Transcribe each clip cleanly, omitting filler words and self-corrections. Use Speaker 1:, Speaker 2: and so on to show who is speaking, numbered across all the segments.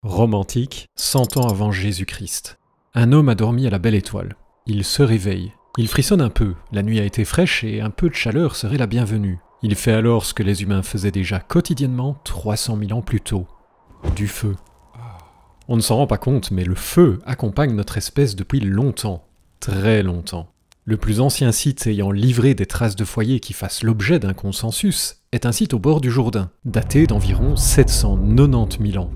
Speaker 1: Rome antique, 100 ans avant Jésus-Christ. Un homme a dormi à la belle étoile. Il se réveille. Il frissonne un peu, la nuit a été fraîche et un peu de chaleur serait la bienvenue. Il fait alors ce que les humains faisaient déjà quotidiennement 300 000 ans plus tôt. Du feu. On ne s'en rend pas compte, mais le feu accompagne notre espèce depuis longtemps. Très longtemps. Le plus ancien site ayant livré des traces de foyer qui fassent l'objet d'un consensus est un site au bord du Jourdain, daté d'environ 790 000 ans.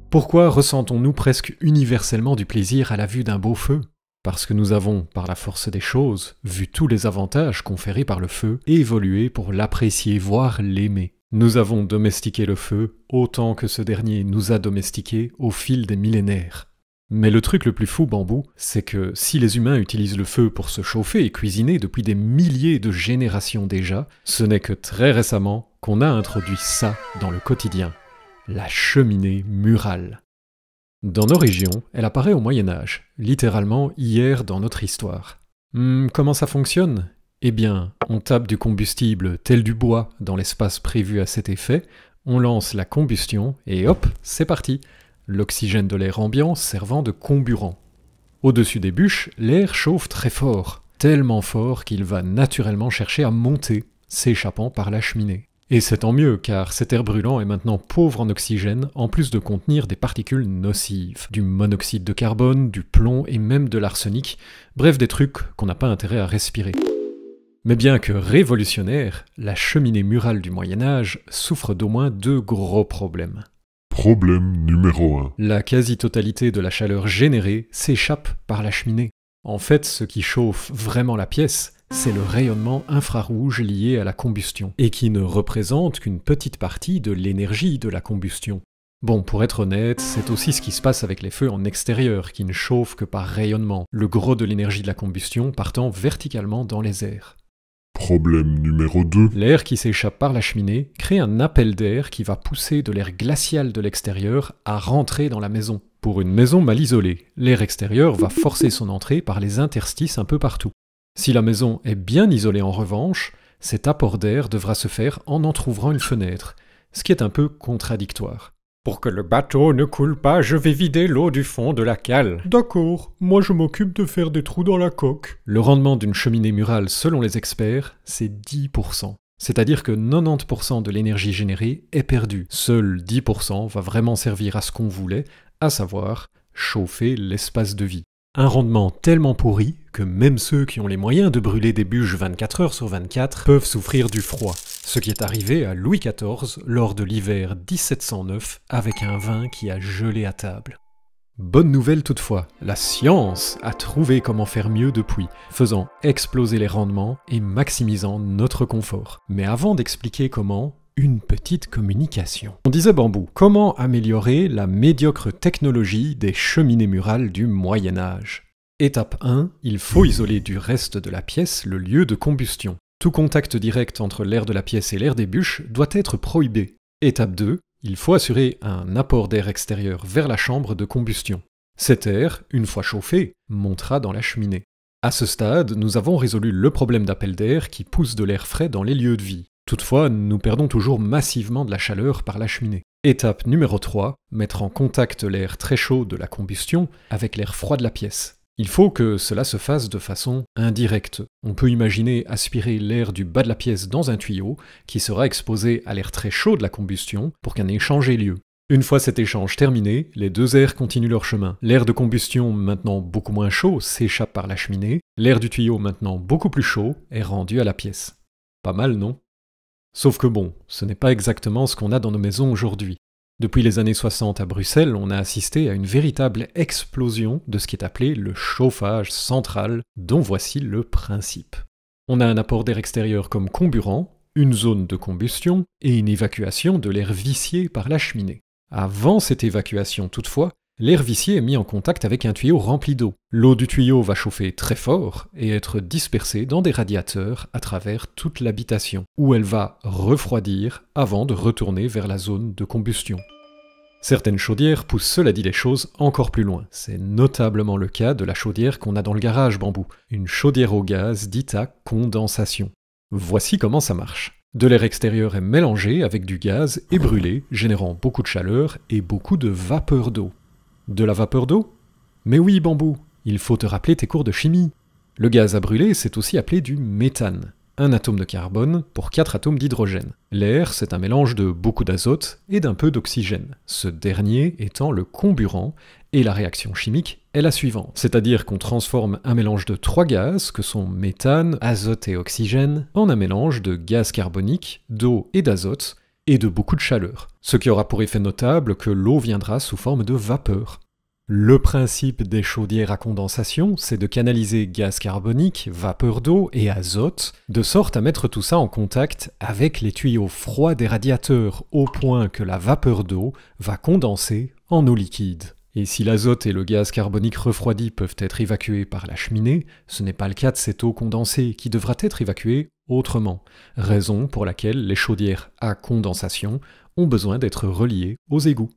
Speaker 1: Pourquoi ressentons-nous presque universellement du plaisir à la vue d'un beau feu ? Parce que nous avons, par la force des choses, vu tous les avantages conférés par le feu et évolué pour l'apprécier, voire l'aimer. Nous avons domestiqué le feu autant que ce dernier nous a domestiqués au fil des millénaires. Mais le truc le plus fou, Bambou, c'est que si les humains utilisent le feu pour se chauffer et cuisiner depuis des milliers de générations déjà, ce n'est que très récemment qu'on a introduit ça dans le quotidien. La cheminée murale. Dans nos régions, elle apparaît au Moyen-Âge, littéralement hier dans notre histoire. Comment ça fonctionne ? Eh bien, on tape du combustible tel du bois dans l'espace prévu à cet effet, on lance la combustion et hop, c'est parti. L'oxygène de l'air ambiant servant de comburant. Au-dessus des bûches, l'air chauffe très fort, tellement fort qu'il va naturellement chercher à monter, s'échappant par la cheminée. Et c'est tant mieux, car cet air brûlant est maintenant pauvre en oxygène, en plus de contenir des particules nocives, du monoxyde de carbone, du plomb et même de l'arsenic, bref des trucs qu'on n'a pas intérêt à respirer. Mais bien que révolutionnaire, la cheminée murale du Moyen-Âge souffre d'au moins deux gros problèmes.
Speaker 2: Problème numéro 1.
Speaker 1: La quasi-totalité de la chaleur générée s'échappe par la cheminée. En fait, ce qui chauffe vraiment la pièce, c'est le rayonnement infrarouge lié à la combustion, et qui ne représente qu'une petite partie de l'énergie de la combustion. Bon, pour être honnête, c'est aussi ce qui se passe avec les feux en extérieur, qui ne chauffent que par rayonnement, le gros de l'énergie de la combustion partant verticalement dans les airs.
Speaker 2: Problème numéro 2.
Speaker 1: L'air qui s'échappe par la cheminée crée un appel d'air qui va pousser de l'air glacial de l'extérieur à rentrer dans la maison. Pour une maison mal isolée, l'air extérieur va forcer son entrée par les interstices un peu partout. Si la maison est bien isolée en revanche, cet apport d'air devra se faire en entr'ouvrant une fenêtre, ce qui est un peu contradictoire.
Speaker 3: Pour que le bateau ne coule pas, je vais vider l'eau du fond de la cale.
Speaker 4: D'accord, moi je m'occupe de faire des trous dans la coque.
Speaker 1: Le rendement d'une cheminée murale, selon les experts, c'est 10%. C'est-à-dire que 90% de l'énergie générée est perdue. Seul 10% va vraiment servir à ce qu'on voulait, à savoir chauffer l'espace de vie. Un rendement tellement pourri que même ceux qui ont les moyens de brûler des bûches 24 heures sur 24 peuvent souffrir du froid, ce qui est arrivé à Louis XIV lors de l'hiver 1709 avec un vin qui a gelé à table. Bonne nouvelle toutefois, la science a trouvé comment faire mieux depuis, faisant exploser les rendements et maximisant notre confort. Mais avant d'expliquer comment, une petite communication. On disait Bambou, comment améliorer la médiocre technologie des cheminées murales du Moyen-Âge ? Étape 1, il faut isoler du reste de la pièce le lieu de combustion. Tout contact direct entre l'air de la pièce et l'air des bûches doit être prohibé. Étape 2, il faut assurer un apport d'air extérieur vers la chambre de combustion. Cet air, une fois chauffé, montera dans la cheminée. À ce stade, nous avons résolu le problème d'appel d'air qui pousse de l'air frais dans les lieux de vie. Toutefois, nous perdons toujours massivement de la chaleur par la cheminée. Étape numéro 3, mettre en contact l'air très chaud de la combustion avec l'air froid de la pièce. Il faut que cela se fasse de façon indirecte. On peut imaginer aspirer l'air du bas de la pièce dans un tuyau qui sera exposé à l'air très chaud de la combustion pour qu'un échange ait lieu. Une fois cet échange terminé, les deux airs continuent leur chemin. L'air de combustion, maintenant beaucoup moins chaud, s'échappe par la cheminée. L'air du tuyau, maintenant beaucoup plus chaud, est rendu à la pièce. Pas mal, non ? Sauf que bon, ce n'est pas exactement ce qu'on a dans nos maisons aujourd'hui. Depuis les années 60 à Bruxelles, on a assisté à une véritable explosion de ce qui est appelé le chauffage central, dont voici le principe. On a un apport d'air extérieur comme comburant, une zone de combustion et une évacuation de l'air vicié par la cheminée. Avant cette évacuation toutefois, l'air vicié est mis en contact avec un tuyau rempli d'eau. L'eau du tuyau va chauffer très fort et être dispersée dans des radiateurs à travers toute l'habitation, où elle va refroidir avant de retourner vers la zone de combustion. Certaines chaudières poussent cela dit les choses encore plus loin. C'est notablement le cas de la chaudière qu'on a dans le garage Bambou, une chaudière au gaz dite à condensation. Voici comment ça marche. De l'air extérieur est mélangé avec du gaz et brûlé, générant beaucoup de chaleur et beaucoup de vapeur d'eau. De la vapeur d'eau? Mais oui, Bambou, il faut te rappeler tes cours de chimie. Le gaz à brûler, c'est aussi appelé du méthane. Un atome de carbone pour 4 atomes d'hydrogène. L'air, c'est un mélange de beaucoup d'azote et d'un peu d'oxygène, ce dernier étant le comburant, et la réaction chimique est la suivante. C'est-à-dire qu'on transforme un mélange de 3 gaz, que sont méthane, azote et oxygène, en un mélange de gaz carbonique, d'eau et d'azote, et de beaucoup de chaleur. Ce qui aura pour effet notable que l'eau viendra sous forme de vapeur. Le principe des chaudières à condensation, c'est de canaliser gaz carbonique, vapeur d'eau et azote, de sorte à mettre tout ça en contact avec les tuyaux froids des radiateurs, au point que la vapeur d'eau va condenser en eau liquide. Et si l'azote et le gaz carbonique refroidi peuvent être évacués par la cheminée, ce n'est pas le cas de cette eau condensée qui devra être évacuée autrement, raison pour laquelle les chaudières à condensation ont besoin d'être reliées aux égouts.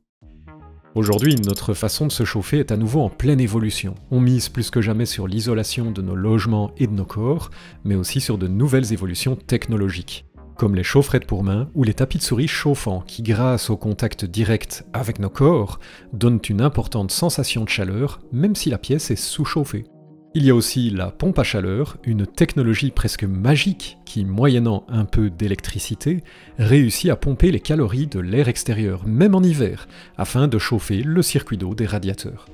Speaker 1: Aujourd'hui, notre façon de se chauffer est à nouveau en pleine évolution. On mise plus que jamais sur l'isolation de nos logements et de nos corps, mais aussi sur de nouvelles évolutions technologiques, comme les chaufferettes pour main ou les tapis de souris chauffants qui, grâce au contact direct avec nos corps, donnent une importante sensation de chaleur, même si la pièce est sous-chauffée. Il y a aussi la pompe à chaleur, une technologie presque magique qui, moyennant un peu d'électricité, réussit à pomper les calories de l'air extérieur, même en hiver, afin de chauffer le circuit d'eau des radiateurs.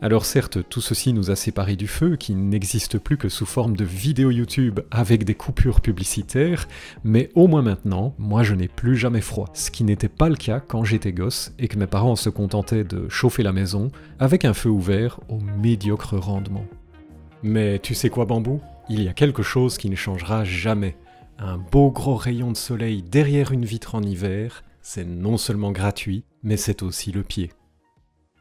Speaker 1: Alors certes, tout ceci nous a séparés du feu, qui n'existe plus que sous forme de vidéos YouTube avec des coupures publicitaires, mais au moins maintenant, moi je n'ai plus jamais froid, ce qui n'était pas le cas quand j'étais gosse et que mes parents se contentaient de chauffer la maison avec un feu ouvert au médiocre rendement. Mais tu sais quoi, Bambou? Il y a quelque chose qui ne changera jamais. Un beau gros rayon de soleil derrière une vitre en hiver, c'est non seulement gratuit, mais c'est aussi le pied.